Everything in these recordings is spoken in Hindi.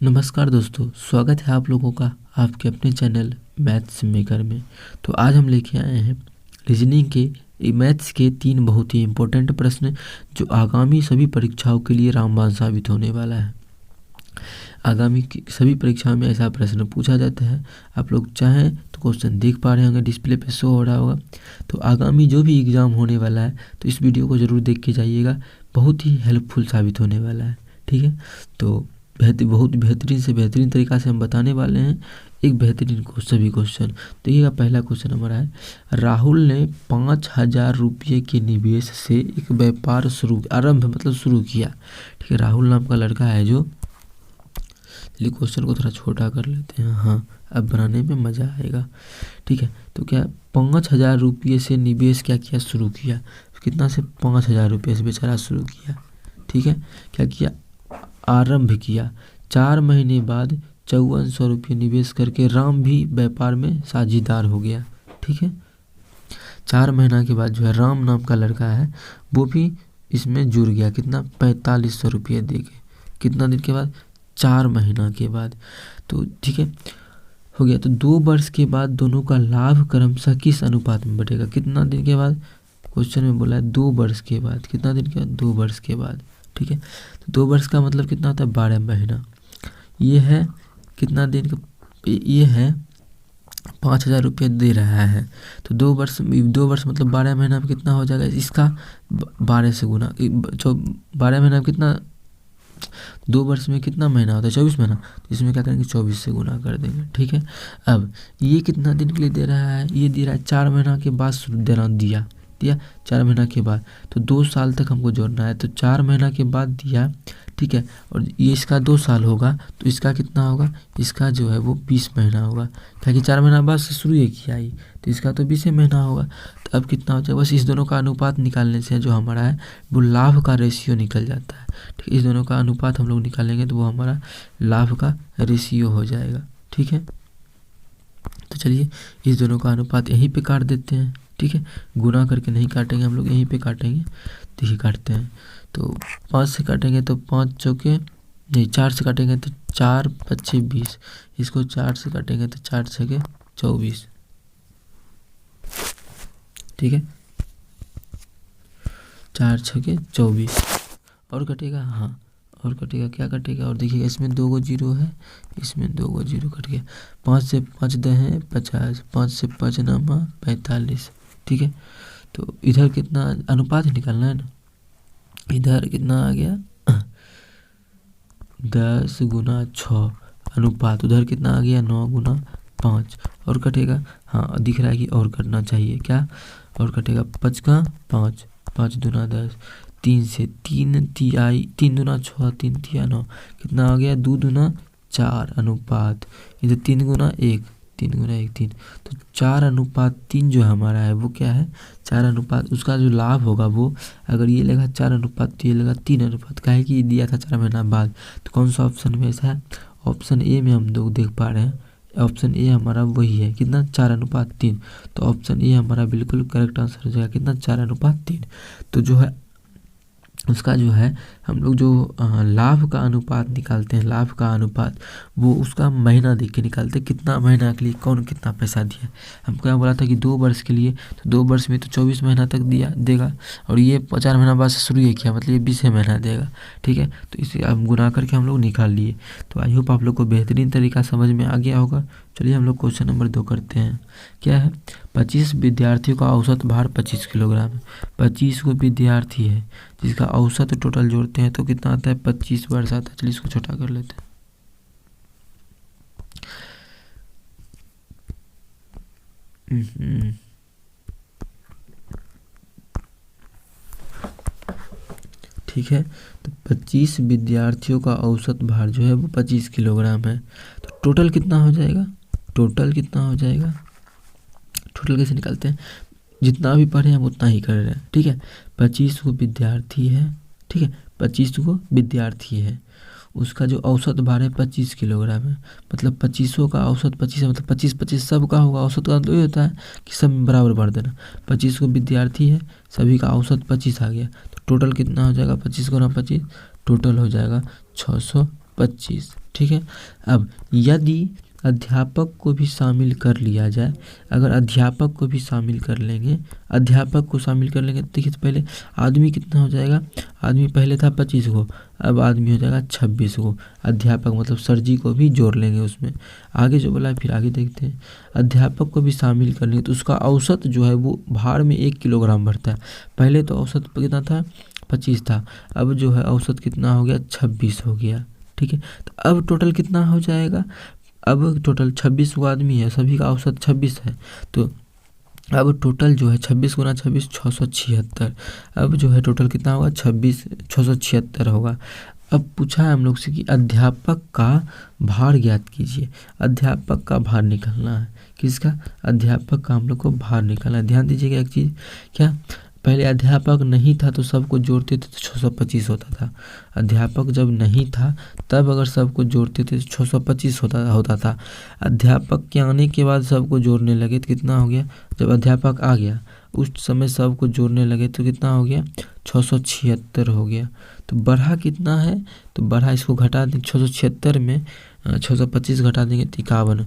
नमस्कार दोस्तों, स्वागत है आप लोगों का आपके अपने चैनल मैथ्स मेकर में। तो आज हम लेके आए हैं रीजनिंग के मैथ्स के 3 बहुत ही इम्पोर्टेंट प्रश्न जो आगामी सभी परीक्षाओं के लिए रामबाण साबित होने वाला है। आगामी की सभी परीक्षाओं में ऐसा प्रश्न पूछा जाता है। आप लोग चाहें तो क्वेश्चन देख पा रहे होंगे, डिस्प्ले पे शो हो रहा होगा। तो आगामी जो भी एग्ज़ाम होने वाला है तो इस वीडियो को ज़रूर देख के जाइएगा, बहुत ही हेल्पफुल साबित होने वाला है। ठीक है, तो बहुत बेहतरीन से बेहतरीन तरीक़ा से हम बताने वाले हैं एक बेहतरीन सभी क्वेश्चन। तो ये पहला क्वेश्चन हमारा है, राहुल ने 5,000 रुपये के निवेश से एक व्यापार शुरू किया। ठीक है, राहुल नाम का लड़का है जो, चलिए क्वेश्चन को थोड़ा छोटा कर लेते हैं। हाँ, अब बनाने में मज़ा आएगा। ठीक है, तो क्या 5,000 रुपये से निवेश क्या किया, शुरू किया। कितना से 5,000 रुपये से बेचारा शुरू किया। ठीक है, क्या किया, आरंभ किया। 4 महीने बाद 5400 रुपये निवेश करके राम भी व्यापार में साझेदार हो गया। ठीक है, 4 महीना के बाद जो है राम नाम का लड़का है वो भी इसमें जुड़ गया। कितना, 4500 रुपये दे के। कितना दिन के बाद, 4 महीना के बाद। तो ठीक है, हो गया। तो 2 वर्ष के बाद दोनों का लाभ क्रमशः किस अनुपात में बढ़ेगा। कितना दिन के बाद, क्वेश्चन में बोला है 2 वर्ष के बाद। कितना दिन के बाद, 2 वर्ष के बाद। ठीक है, तो 2 वर्ष का मतलब कितना होता है, 12 महीना। ये है कितना दिन का, ये है 5,000 रुपये दे रहा है। तो 2 वर्ष मतलब 12 महीना में कितना हो जाएगा, इसका 12 से गुना। 12 महीना में कितना, 2 वर्ष में कितना महीना होता है, 24 महीना। तो इसमें क्या करेंगे, 24 से गुना कर देंगे। ठीक है, अब ये कितना दिन के लिए दे रहा है, ये दे रहा है 4 महीना के बाद दिया 4 महीना के बाद। तो 2 साल तक हमको जोड़ना है, तो 4 महीना के बाद दिया। ठीक है, और ये इसका 2 साल होगा तो इसका कितना होगा, इसका जो है वो 20 महीना होगा। क्या कि 4 महीना बाद से शुरू ही किया ही, तो इसका तो 20 महीना होगा। तो अब कितना हो जाएगा, बस इस दोनों का अनुपात निकालने से जो हमारा है वो लाभ का रेशियो निकल जाता है। ठीक, इस दोनों का अनुपात हम लोग निकालेंगे तो वो हमारा लाभ का रेशियो हो जाएगा। ठीक है, तो चलिए इस दोनों का अनुपात यहीं पे काट देते हैं। ठीक है, गुना करके नहीं काटेंगे हम लोग, यहीं पे काटेंगे। देखिए काटते हैं, तो 5 से काटेंगे तो 5 चौके नहीं, 4 से काटेंगे तो 4 5 20। इसको 4 से काटेंगे तो 4 छके 24। ठीक है, 4 छके 24। और कटेगा, हाँ और कटेगा, क्या कटेगा, और देखिएगा इसमें 2 गो जीरो है, इसमें 2 गो जीरो कट गया। 5 से 5 दहें 50, 5 से 5 नामा 45। ठीक है, तो इधर कितना अनुपात निकालना है ना, इधर कितना आ गया 10 गुना 6 अनुपात, उधर कितना आ गया 9 गुना 5। और कटेगा, हाँ दिख रहा है कि और कटना चाहिए, क्या और कटेगा, 5 का 5, 5 दूना 10, 3 से 3 तिहाई, 3 दूना 6, 3 तिया 9। कितना आ गया, 2 दूना 4 अनुपात, इधर 3 गुना 1, 3 गुना 1 3। तो 4:3 जो हमारा है वो क्या है, 4 उसका जो लाभ होगा वो, अगर ये लेगा 4 तो ये लेगा 3 का है कि ये दिया था 4 महीना बाद। तो कौन सा ऑप्शन में ऐसा है, ऑप्शन ए में हम लोग देख पा रहे हैं, ऑप्शन ए हमारा वही है। कितना, 4:3। तो ऑप्शन ए हमारा बिल्कुल करेक्ट आंसर हो जाएगा। कितना, 4:3। तो जो है उसका जो है हम लोग जो लाभ का अनुपात निकालते हैं, लाभ का अनुपात वो उसका महीना देख के निकालते हैं, कितना महीना के लिए कौन कितना पैसा दिया। हमको यहाँ बोला था कि 2 वर्ष के लिए, तो 2 वर्ष में तो 24 महीना तक देगा, और ये 4 महीना बाद से शुरू ही किया, मतलब ये 20 महीना देगा। ठीक है, तो इसे अब गुना करके हम लोग निकाल लिए। तो आई होप आप लोग को बेहतरीन तरीका समझ में आ गया होगा। चलिए हम लोग क्वेश्चन नंबर 2 करते हैं। क्या है, 25 विद्यार्थियों का औसत भार 25 किलोग्राम है। 25 को विद्यार्थी है जिसका औसत टोटल जोड़ते हैं तो कितना आता है, 25 वर्ष आता है। चलिए इसको छोटा कर लेते हैं। ठीक है, तो 25 विद्यार्थियों का औसत भार जो है वो 25 किलोग्राम है। तो टोटल कितना हो जाएगा, टोटल कितना हो जाएगा, टोटल कैसे निकालते हैं, जितना भी पढ़े हम उतना ही कर रहे हैं। ठीक है, 25 को विद्यार्थी है। ठीक है, 25 को विद्यार्थी है, उसका जो औसत भार है 25 किलोग्राम है। मतलब 25 का औसत 25 है, मतलब 25 सब का होगा। औसत का तो ये होता है कि सब बराबर भर देना। 25 को विद्यार्थी है, सभी का औसत 25 आ गया। तो टोटल कितना हो जाएगा, 25 गुना 25, टोटल हो जाएगा 25। ठीक है। अब यदि अध्यापक को भी शामिल कर लिया जाए, अगर अध्यापक को भी शामिल कर लेंगे, अध्यापक को शामिल कर लेंगे तो देखिए, तो पहले आदमी कितना हो जाएगा, आदमी पहले था 25 गो, अब आदमी हो जाएगा 26 गो। अध्यापक मतलब सर जी को भी जोड़ लेंगे उसमें। आगे जो बोला है फिर आगे देखते हैं। अध्यापक को भी शामिल कर लेंगे तो उसका औसत जो है वो भार में 1 किलोग्राम बढ़ता है। पहले तो औसत कितना था, 25 था, अब जो है औसत कितना हो गया, 26 हो गया। ठीक है। तो अब टोटल कितना हो जाएगा, अब टोटल 26 गो आदमी है, सभी का औसत 26 है, तो अब टोटल जो है 26 गुना 26 676। अब जो है टोटल कितना होगा, 676 होगा। अब पूछा है हम लोग से कि अध्यापक का भार ज्ञात कीजिए। अध्यापक का भार निकालना है, किसका, अध्यापक का हम लोग को भार निकालना है। ध्यान दीजिएगा एक चीज़, क्या पहले अध्यापक नहीं था तो सबको जोड़ते थे तो 625 होता था। अध्यापक जब नहीं था तब अगर सबको जोड़ते थे तो 625 होता था। अध्यापक के आने के बाद सबको जोड़ने लगे तो कितना हो गया, जब अध्यापक आ गया उस समय सबको जोड़ने लगे तो कितना हो गया, 676 हो गया। तो बढ़ा कितना है, तो बढ़ा इसको घटा दें, 676 में 625 घटा देंगे तो 51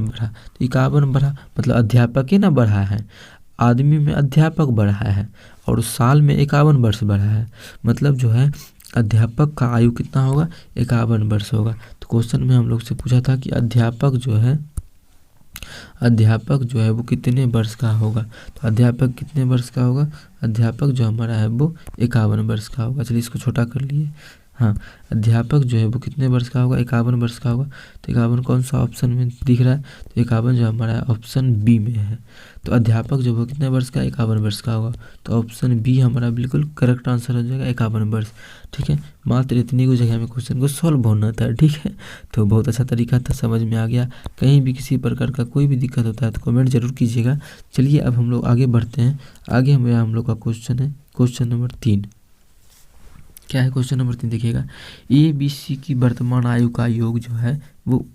बढ़ा। तो 51 बढ़ा मतलब अध्यापक ही ना बढ़ा है, आदमी में अध्यापक बढ़ा है और साल में 51 वर्ष बढ़ा है, मतलब जो है अध्यापक का आयु कितना होगा, 51 वर्ष होगा। तो क्वेश्चन में हम लोग से पूछा था कि अध्यापक जो है वो कितने वर्ष का होगा, तो अध्यापक कितने वर्ष का होगा, अध्यापक जो हमारा है वो 51 वर्ष का होगा। चलिए इसको छोटा कर लिए। हाँ, अध्यापक जो है वो कितने वर्ष का होगा, 51 वर्ष का होगा। तो 51 कौन सा ऑप्शन में दिख रहा है, तो 51 जो हमारा ऑप्शन बी में है। तो अध्यापक जो वो कितने वर्ष का, 51 वर्ष का होगा। तो ऑप्शन बी हमारा बिल्कुल करेक्ट आंसर हो जाएगा, 51 वर्ष। ठीक है। मात्र इतनी को जगह में क्वेश्चन को सॉल्व होना था। ठीक है। तो बहुत अच्छा तरीका था, समझ में आ गया। कहीं भी किसी प्रकार का कोई भी दिक्कत होता है तो कमेंट जरूर कीजिएगा। चलिए अब हम लोग आगे बढ़ते हैं। आगे हम लोग का क्वेश्चन है क्वेश्चन नंबर 3। क्या है क्वेश्चन नंबर 3, देखिएगा। ए बी सी की वर्तमान आयु का योग जो है वो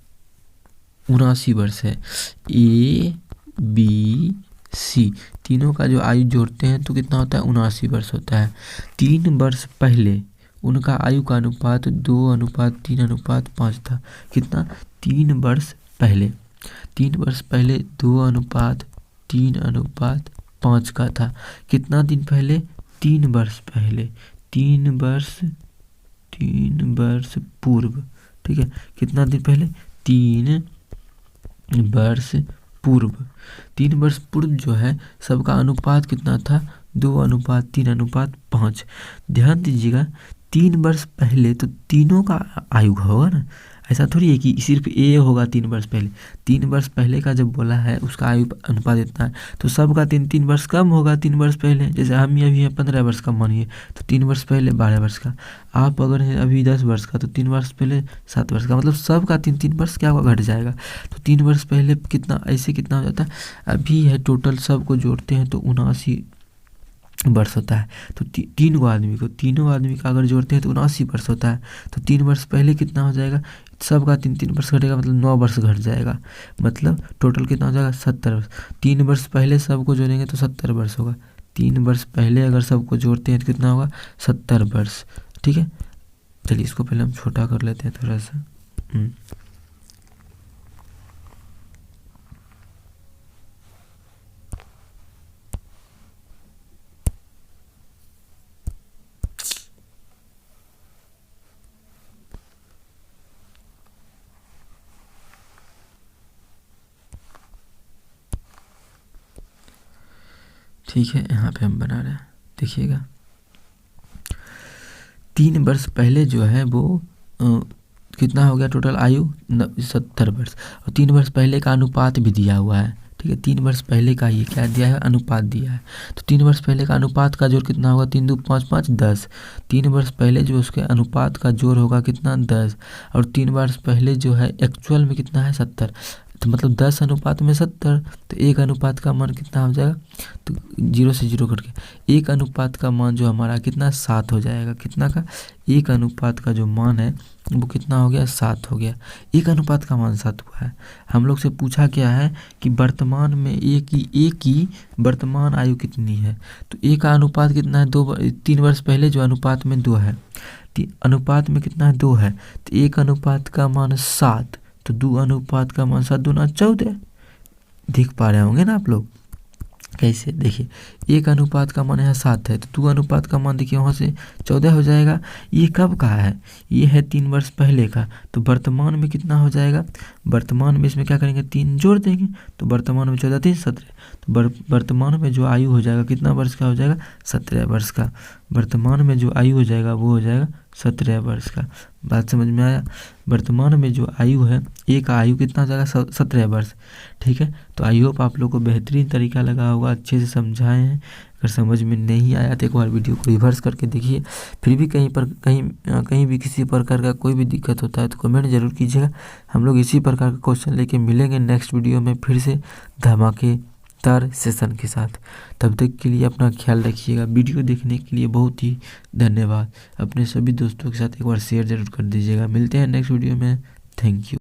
79 वर्ष है। ए बी सी तीनों का जो आयु जोड़ते हैं तो कितना होता है, 79 वर्ष होता है। 3 वर्ष पहले उनका आयु का अनुपात 2:3:5 था। कितना, 3 वर्ष पहले 2:3:5 का था। कितना दिन पहले, 3 वर्ष पहले, 3 वर्ष पूर्व। ठीक है। कितना दिन पहले, 3 वर्ष पूर्व। 3 वर्ष पूर्व जो है सबका अनुपात कितना था, 2:3:5। ध्यान दीजिएगा, 3 वर्ष पहले तो तीनों का आयु होगा ना, ऐसा थोड़ी है कि सिर्फ ए होगा 3 वर्ष पहले। 3 वर्ष पहले का जब बोला है उसका आयु अनुपात इतना है तो सबका 3 वर्ष कम होगा। 3 वर्ष पहले जैसे हम अभी हैं 15 वर्ष का मानिए, तो 3 वर्ष पहले 12 वर्ष का। आप अगर हैं अभी 10 वर्ष का तो 3 वर्ष पहले 7 वर्ष का, मतलब सबका 3 वर्ष क्या होगा, घट जाएगा। तो 3 वर्ष पहले कितना, ऐसे कितना हो जाता है, अभी है टोटल सबको जोड़ते हैं तो 79 वर्ष होता है। तो तीनों आदमी का अगर जोड़ते हैं तो 79 वर्ष होता है। तो 3 वर्ष पहले कितना हो जाएगा, सबका 3 वर्ष घटेगा, मतलब 9 वर्ष घट जाएगा, मतलब टोटल कितना हो जाएगा, 70 वर्ष। 3 वर्ष पहले सबको जोड़ेंगे तो 70 वर्ष होगा। 3 वर्ष पहले अगर सबको जोड़ते हैं तो कितना होगा, 70 वर्ष। ठीक है। चलिए इसको पहले हम छोटा कर लेते हैं थोड़ा सा। ठीक है, यहाँ पे हम बना रहे हैं, देखिएगा। 3 वर्ष पहले जो है वो कितना हो गया, टोटल आयु 70 वर्ष, और 3 वर्ष पहले का अनुपात भी दिया हुआ है। ठीक है। 3 वर्ष पहले का ये क्या दिया है, अनुपात दिया है। तो 3 वर्ष पहले का अनुपात का जोड़ कितना होगा, 3 2 5 5 10। 3 वर्ष पहले जो उसके अनुपात का जोड़ होगा कितना, 10। और 3 वर्ष पहले जो है एक्चुअल में कितना है, 70। तो मतलब 10 अनुपात में 70, तो 1 अनुपात का मान कितना हो जाएगा, तो 0 से 0 कट के 1 अनुपात का मान जो हमारा कितना, 7 हो जाएगा। कितना का, 1 अनुपात का जो मान है वो कितना हो गया, 7 हो गया। 1 अनुपात का मान 7 हुआ है। हम लोग से पूछा क्या है कि वर्तमान में ए की वर्तमान आयु कितनी है, तो ए का अनुपात कितना है, 3 वर्ष पहले जो अनुपात में 2 है। अनुपात में कितना है 2 है, तो 1 अनुपात का मान 7, तो 2 अनुपात का मान 7 दूना 14। देख पा रहे होंगे ना आप लोग कैसे, देखिए 1 अनुपात का मान यहाँ 7 है, तो 2 अनुपात का मान देखिए वहाँ से 14 हो जाएगा। ये कब का है, ये है 3 वर्ष पहले का, तो वर्तमान में कितना हो जाएगा, वर्तमान में इसमें क्या करेंगे 3 जोड़ देंगे, तो वर्तमान में 14 3 17, तो वर्तमान में जो आयु हो जाएगा कितना वर्ष का हो जाएगा 17 वर्ष का। वर्तमान में जो आयु हो जाएगा वो हो जाएगा 17 वर्ष का। बात समझ में आया। वर्तमान में जो आयु है, एक आयु कितना हो जाएगा 17 वर्ष। ठीक है, तो आई होप आप लोग को बेहतरीन तरीका लगा होगा, अच्छे से समझाए हैं। अगर समझ में नहीं आया तो एक बार वीडियो को रिवर्स करके देखिए। फिर भी कहीं भी किसी प्रकार का कोई भी दिक्कत होता है तो कमेंट जरूर कीजिएगा। हम लोग इसी प्रकार का क्वेश्चन लेके मिलेंगे नेक्स्ट वीडियो में फिर से धमाकेदार सेशन के साथ। तब तक के लिए अपना ख्याल रखिएगा। वीडियो देखने के लिए बहुत ही धन्यवाद। अपने सभी दोस्तों के साथ एक बार शेयर जरूर कर दीजिएगा। मिलते हैं नेक्स्ट वीडियो में। Thank you.